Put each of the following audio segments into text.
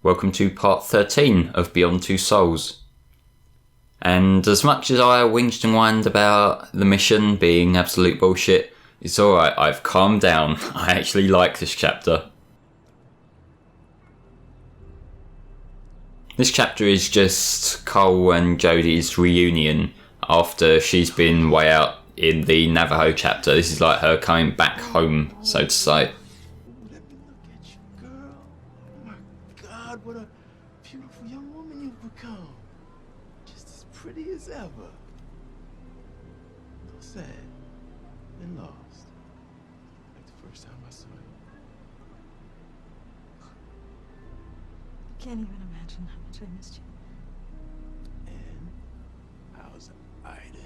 welcome to part 13 of Beyond Two Souls. And as much as I whinged and whined about the mission being absolute bullshit, it's alright, I've calmed down. I actually like this chapter. This chapter is just Cole and Jodie's reunion after she's been way out in the Navajo chapter. This is like her coming back home, so to say. Let me look at you, girl. Oh my God, what a beautiful young woman you've become. Just as pretty as ever. So sad and lost. Like the first time I saw you. I can't even imagine how much I missed you. And how's Ida?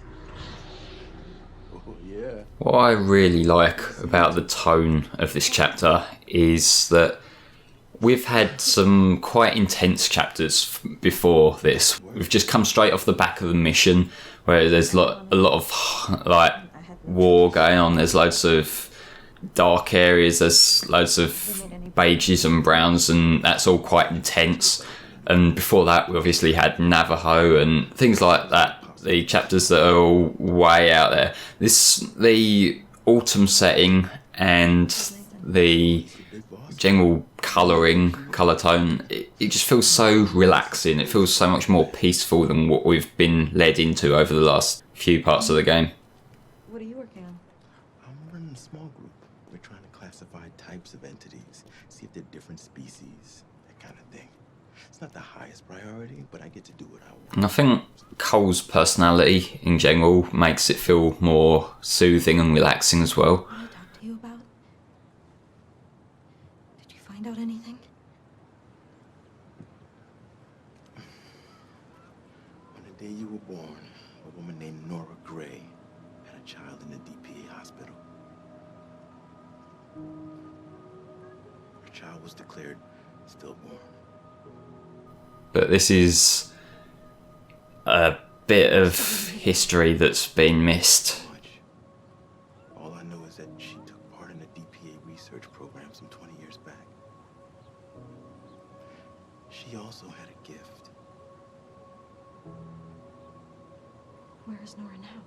Oh yeah. What I really like about the tone of this chapter is that we've had some quite intense chapters before this. We've just come straight off the back of the mission where there's a lot of like war going on. There's loads of dark areas, there's loads of beiges and browns, and that's all quite intense. And before that we obviously had Navajo and things like that. The chapters that are all way out there. The autumn setting and the general colour tone, it just feels so relaxing. It feels so much more peaceful than what we've been led into over the last few parts of the game. What are you working on? I'm running a small group. We're trying to classify types of entities, see if they're different species, that kind of thing. It's not the highest priority, but I get to do what I want. And I think Cole's personality in general makes it feel more soothing and relaxing as well. What did I talk to you about? Did you find out anything? On the day you were born, a woman named Norah Gray had a child in the DPA hospital. Her child was declared stillborn. But this is a bit of history that's been missed. All I know is that she took part in a DPA research program some 20 years back. She also had a gift. Where is Norah now?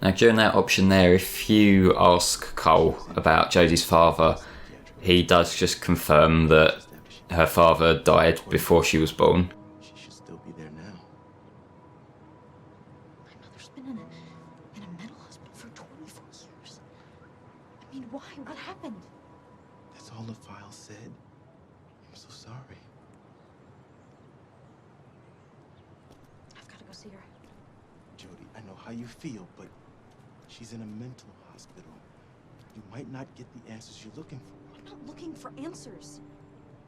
Now during that option there, if you ask Cole about Jodie's father, he does just confirm that her father died before she was born. She should still be there now. My mother's been in a mental hospital for 24 years. I mean, why? What happened? That's all the file said. I'm so sorry. I've got to go see her. Jodie, I know how you feel, but she's in a mental hospital. You might not get the answers you're looking for. I'm not looking for answers.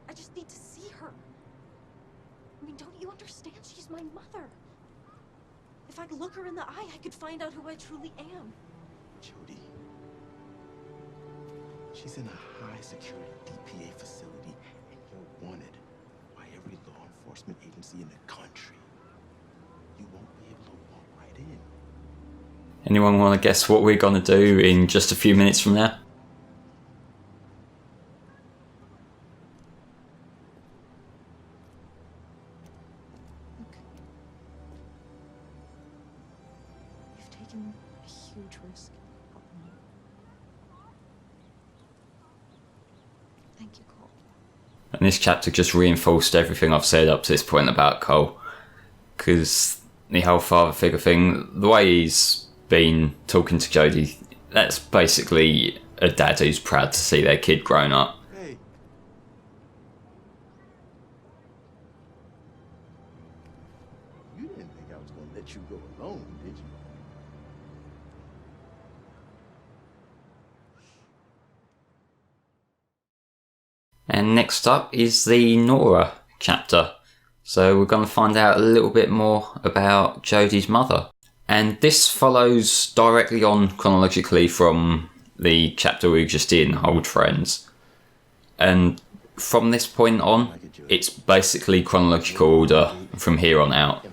I just need to see her. I mean, don't you understand? She's my mother. If I'd look her in the eye, I could find out who I truly am. Jodie, she's in a high-security DPA facility, and you're wanted by every law enforcement agency in the country. You won't be able to walk right in. Anyone want to guess what we're going to do in just a few minutes from now? You've taken a huge risk helping me. Thank you, Cole. And this chapter just reinforced everything I've said up to this point about Cole. Because the whole father figure thing, the way he's been talking to Jodie, that's basically a dad who's proud to see their kid grown up. Hey. You didn't think I was going to let you go alone, did you? And next up is the Norah chapter. So we're going to find out a little bit more about Jodie's mother. And this follows directly on chronologically from the chapter we just did in Old Friends. And from this point on, it's basically chronological order from here on out.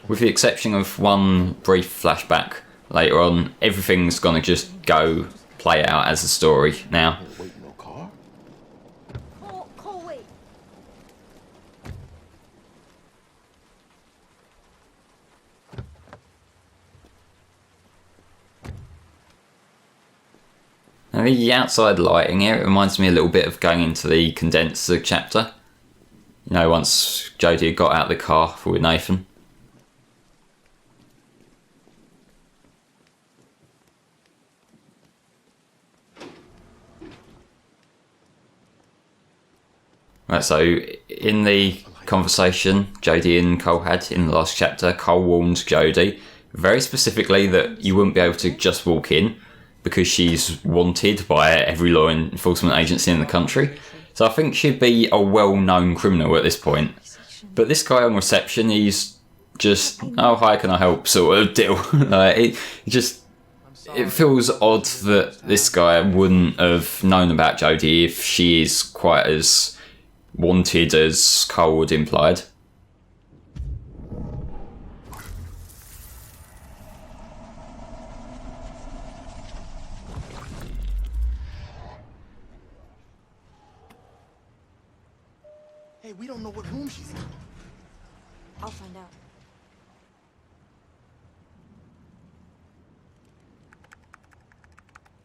With the exception of one brief flashback later on, everything's going to just go play out as a story now. Cole, wait. The outside lighting here, it reminds me a little bit of going into the condenser chapter. You know, once Jodie had got out of the car with Nathan. Right, so in the conversation Jodie and Cole had in the last chapter, Cole warned Jodie very specifically that you wouldn't be able to just walk in because she's wanted by every law enforcement agency in the country. So I think she'd be a well-known criminal at this point. But this guy on reception, he's just, oh, hi, can I help, sort of deal. It feels odd that this guy wouldn't have known about Jodie if she is quite as wanted as Cole would implied. Hey, we don't know what room she's in. I'll find out.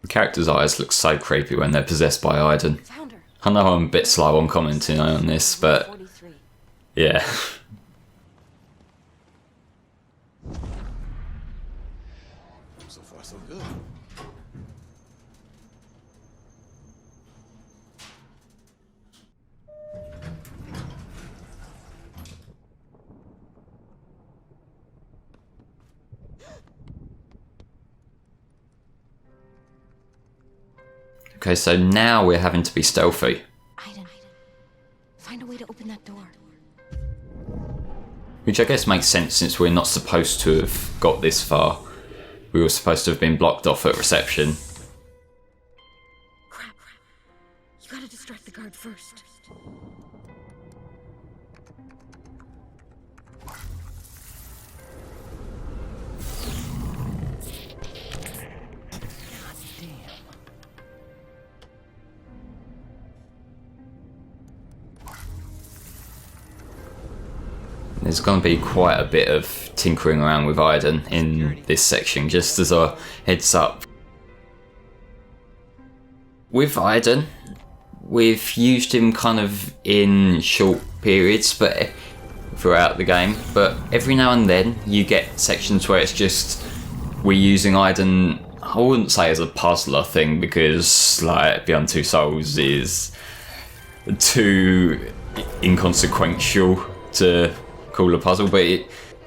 The characters' eyes look so creepy when they're possessed by Iden. Found her. I know I'm a bit slow on commenting on this, but 43. yeah. So far, so good. Okay, so now we're having to be stealthy. Iden, find a way to open that door. Which I guess makes sense since we're not supposed to have got this far. We were supposed to have been blocked off at reception. Crap. You gotta distract the guard first. There's going to be quite a bit of tinkering around with Iden in this section, just as a heads up. With Iden, we've used him kind of in short periods but throughout the game, but every now and then you get sections where it's just we're using Iden, I wouldn't say as a puzzler thing, because like Beyond Two Souls is too inconsequential to call a puzzle, but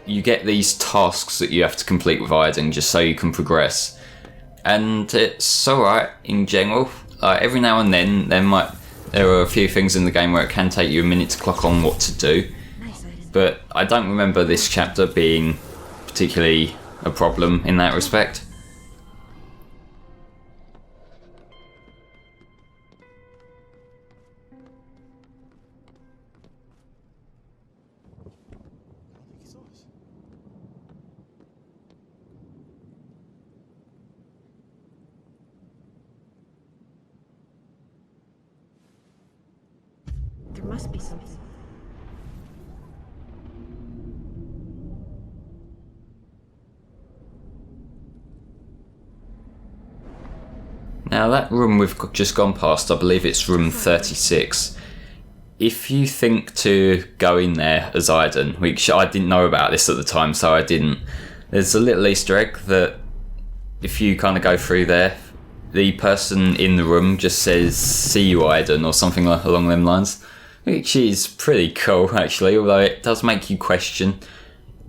you get these tasks that you have to complete with Iden just so you can progress, and it's alright in general. Every now and then there are a few things in the game where it can take you a minute to clock on what to do, but I don't remember this chapter being particularly a problem in that respect. There must be something. Now that room we've just gone past, I believe it's room 36. If you think to go in there as Iden, which I didn't know about this at the time, so I didn't, there's a little Easter egg that if you kind of go through there, the person in the room just says, "See you, Iden," or something along them lines, which is pretty cool actually, although it does make you question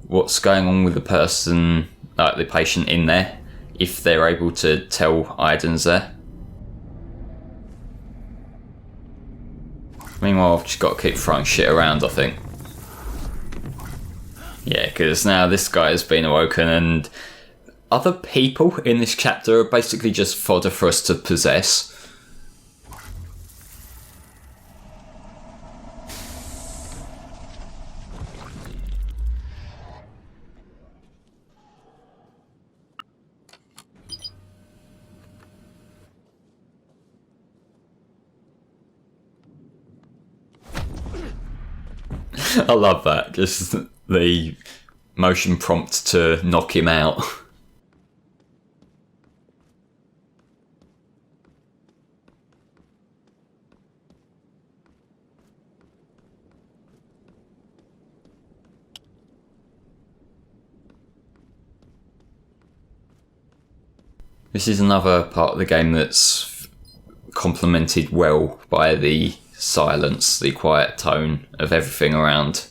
what's going on with the person, like the patient in there, if they're able to tell Iden's there. Meanwhile, I've just got to keep throwing shit around, I think. Yeah, because now this guy has been awoken and other people in this chapter are basically just fodder for us to possess. I love that, just the motion prompt to knock him out. This is another part of the game that's complemented well by the silence, the quiet tone of everything around,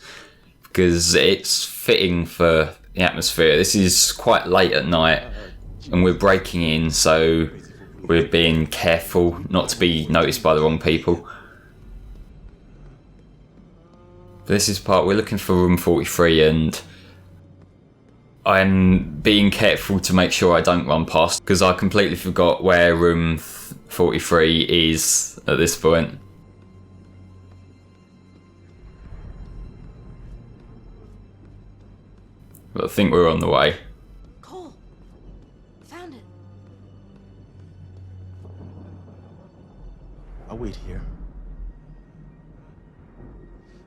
because it's fitting for the atmosphere. This is quite late at night and we're breaking in, so we're being careful not to be noticed by the wrong people. But this is part, we're looking for room 43 and I'm being careful to make sure I don't run past, because I completely forgot where room 43 is at this point. But I think we're on the way. Cole, found it. I'll wait here.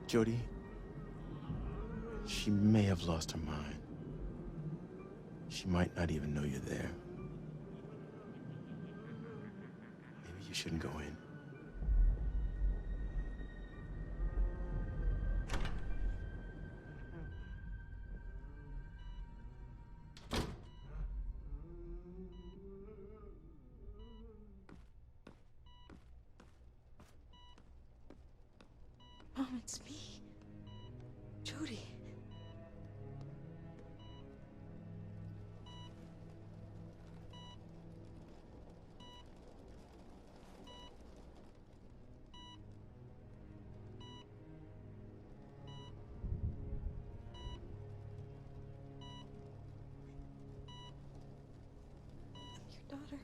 Jodie, she may have lost her mind. She might not even know you're there. Maybe you shouldn't go in. Mom, it's me. Jodie. Your daughter.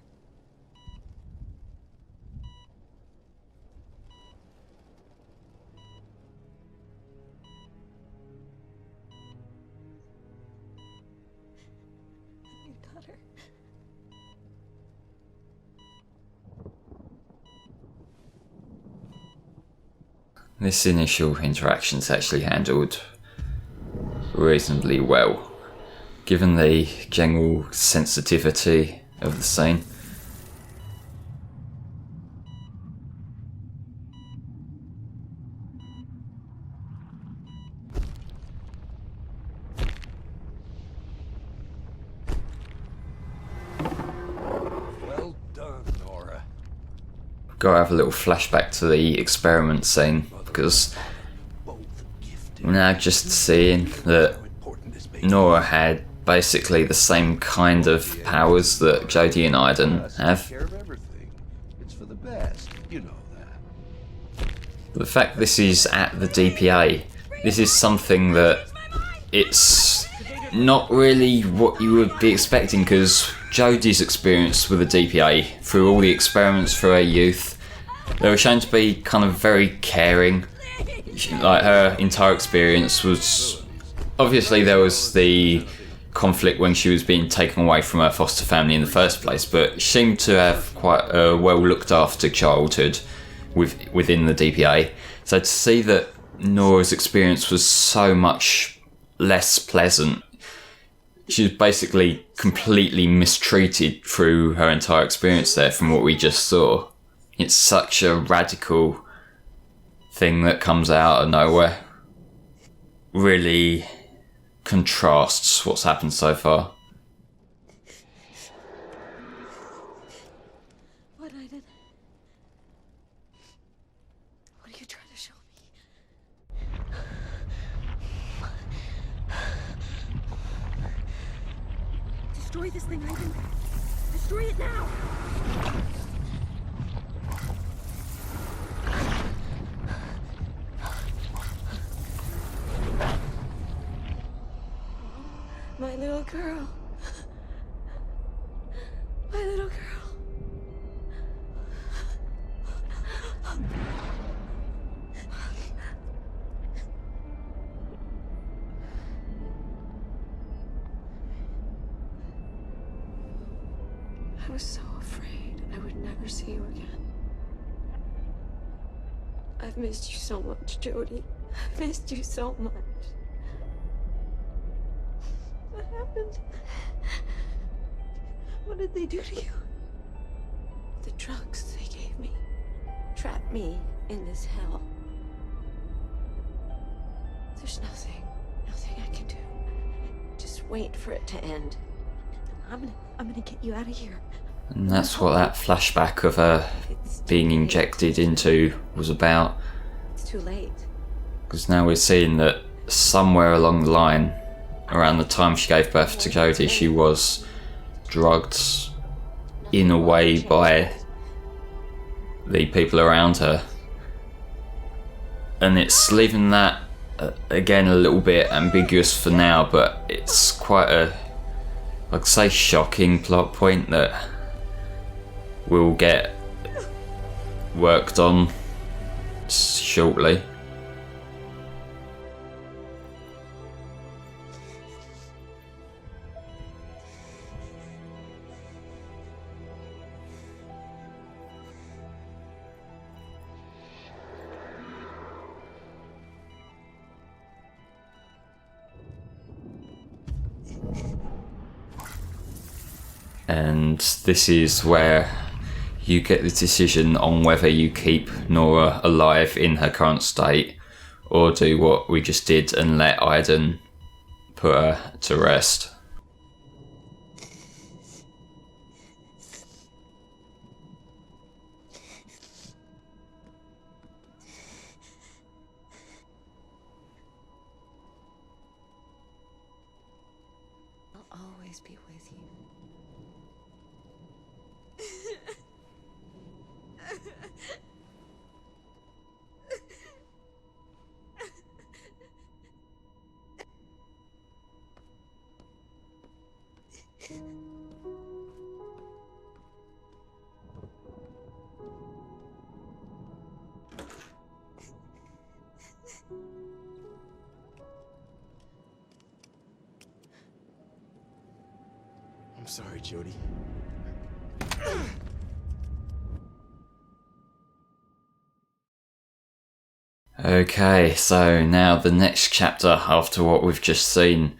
Your daughter. This initial interaction's actually handled reasonably well, given the general sensitivity of the scene. Well done, Norah. Gotta have a little flashback to the experiment scene, because we're now just seeing that Norah had basically the same kind of powers that Jodie and Aiden have. Care of everything. It's for the best. You know that. The fact this is at the DPA, this is something that it's not really what you would be expecting, because Jodie's experience with the DPA, through all the experiments through her youth, they were shown to be kind of very caring. Like, her entire experience was... Obviously there was the conflict when she was being taken away from her foster family in the first place, but she seemed to have quite a well looked after childhood within the DPA. So to see that Nora's experience was so much less pleasant, she was basically completely mistreated through her entire experience there from what we just saw. It's such a radical thing that comes out of nowhere. Really contrasts what's happened so far. What, Aiden? What are you trying to show me? Destroy this thing, Aiden. Destroy it now! My little girl. My little girl. I was so afraid I would never see you again. I've missed you so much, Jodie. I've missed you so much. What happened? What did they do to you? The drugs they gave me trapped me in this hell. There's nothing I can do. Just wait for it to end. I'm gonna get you out of here. And that's what that flashback of her being injected into was about. It's too late. Because now we're seeing that somewhere along the line, around the time she gave birth to Jodie, she was drugged in a way by the people around her. And it's leaving that, again, a little bit ambiguous for now, but it's quite a, I'd say, shocking plot point that will get worked on shortly. And this is where you get the decision on whether you keep Norah alive in her current state or do what we just did and let Aiden put her to rest. I'll always be with you. I'm sorry, Jodie. Okay, so now the next chapter after what we've just seen,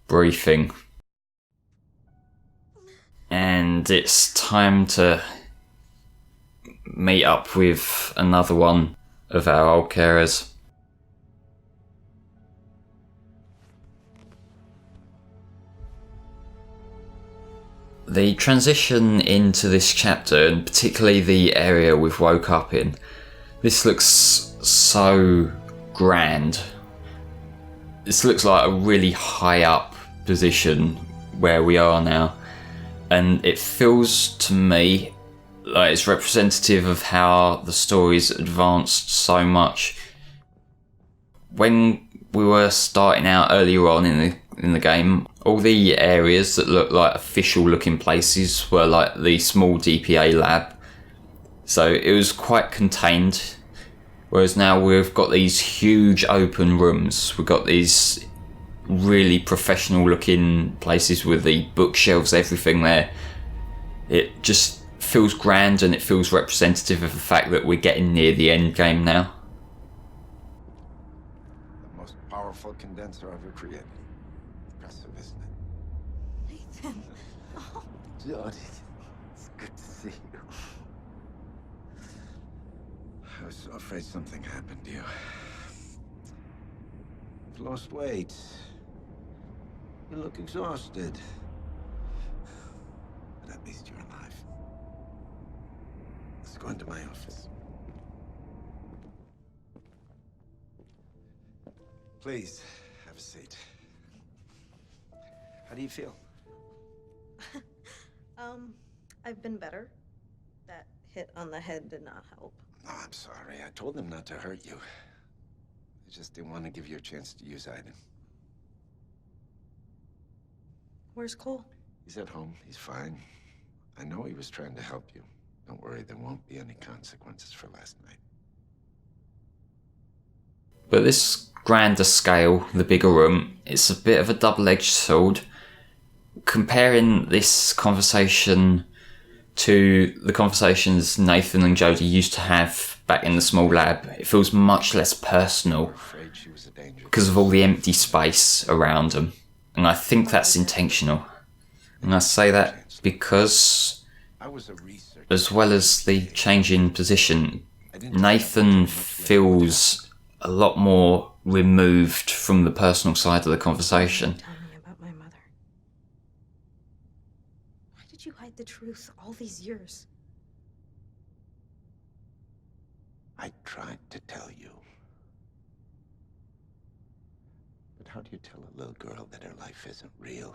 briefing. And it's time to meet up with another one of our old carers. The transition into this chapter, and particularly the area we've woke up in, this looks so grand. This looks like a really high up position where we are now, and it feels to me like it's representative of how the story's advanced so much. When we were starting out earlier on in the game, all the areas that looked like official looking places were like the small DPA lab, so it was quite contained. Whereas now we've got these huge open rooms, we've got these really professional looking places with the bookshelves, everything there. It just feels grand and it feels representative of the fact that we're getting near the end game now. The most powerful condenser ever created. Impressive, isn't it? Nathan. Oh. Jodie, it's good to see you. I was so afraid something happened to you. You've lost weight. You look exhausted. But at least you're alive. Let's go into my office. Please, have a seat. How do you feel? I've been better. That hit on the head did not help. No, I'm sorry. I told them not to hurt you. I just didn't want to give you a chance to use Aiden. Where's Cole? He's at home. He's fine. I know he was trying to help you. Don't worry, there won't be any consequences for last night. But this grander scale, the bigger room, it's a bit of a double-edged sword. Comparing this conversation to the conversations Nathan and Jodie used to have back in the small lab, it feels much less personal Afraid she was a danger. because of all the empty space around them. And I think that's intentional. And I say that because, I was a researcher. as well as the change in position, Nathan feels a lot more removed from the personal side of the conversation. Tell me about my mother. Why did you hide out the truth all these years? I tried to tell you. But how do you tell a little girl that her life isn't real?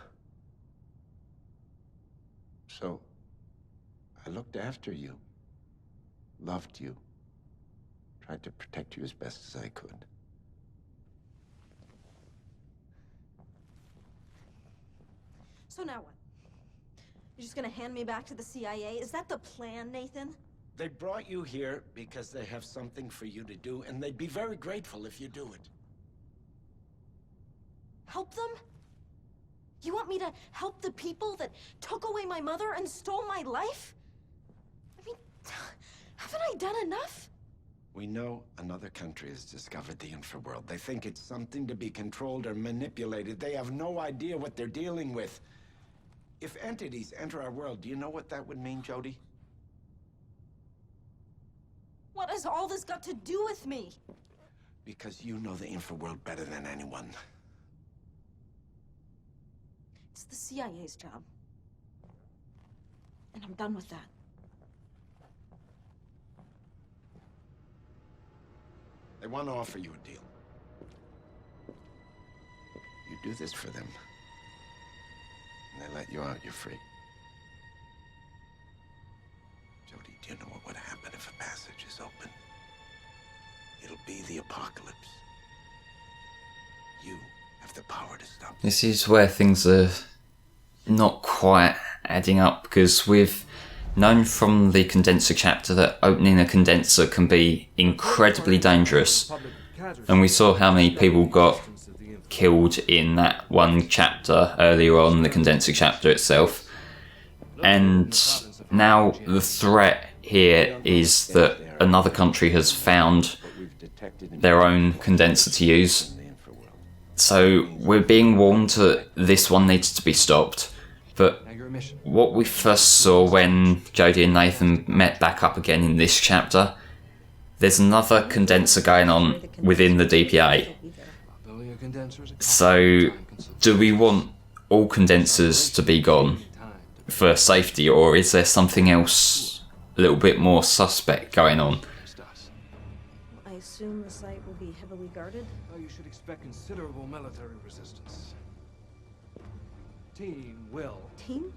So, I looked after you, loved you, tried to protect you as best as I could. So now what? You're just gonna hand me back to the CIA? Is that the plan, Nathan? They brought you here because they have something for you to do, and they'd be very grateful if you do it. Help them? You want me to help the people that took away my mother and stole my life? I mean, haven't I done enough? We know another country has discovered the InfraWorld. They think it's something to be controlled or manipulated. They have no idea what they're dealing with. If entities enter our world, do you know what that would mean, Jodie? What has all this got to do with me? Because you know the InfraWorld better than anyone. It's the CIA's job. And I'm done with that. They want to offer you a deal. You do this for them, and they let you out, you're free. Jodie, do you know what would happen if a passage is open? It'll be the apocalypse. You have the power to stop it. This is where things are not quite adding up, because we've known from the condenser chapter that opening a condenser can be incredibly dangerous, and we saw how many people got killed in that one chapter earlier on, the condenser chapter itself. And now the threat here is that another country has found their own condenser to use. So we're being warned that this one needs to be stopped. But what we first saw when Jodie and Nathan met back up again in this chapter, there's another condenser going on within the DPA. So do we want all condensers to be gone for safety, or is there something else a little bit more suspect going on? I assume the site will be heavily guarded? Well, you should expect considerable military resistance. Team will. Team?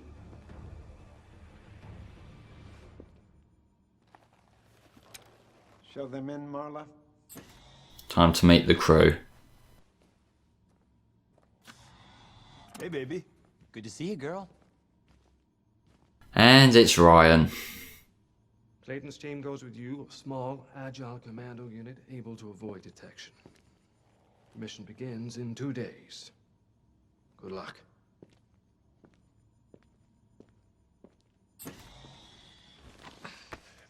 Show them in, Marla. Time to meet the crew. Hey, baby. Good to see you, girl. And it's Ryan. Clayton's team goes with you, a small, agile commando unit able to avoid detection. The mission begins in 2 days. Good luck.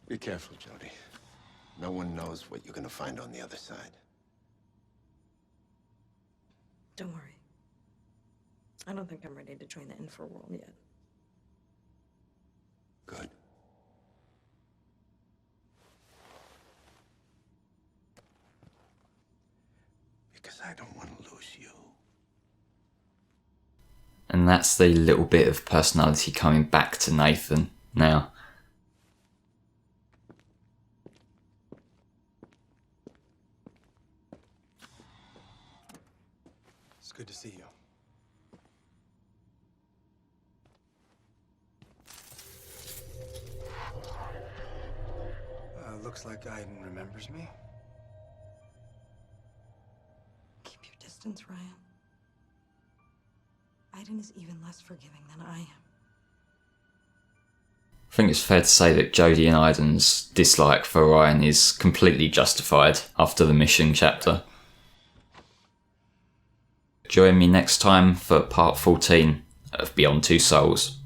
Be careful, Jodie. No one knows what you're gonna find on the other side. Don't worry. I don't think I'm ready to join the InfraWorld yet. Good. Because I don't want to lose you. And that's the little bit of personality coming back to Nathan now. It's good to see you. Looks like Aiden remembers me. Keep your distance, Ryan. Aiden is even less forgiving than I am. I think it's fair to say that Jodie and Aiden's dislike for Ryan is completely justified after the mission chapter. Join me next time for part 14 of Beyond Two Souls.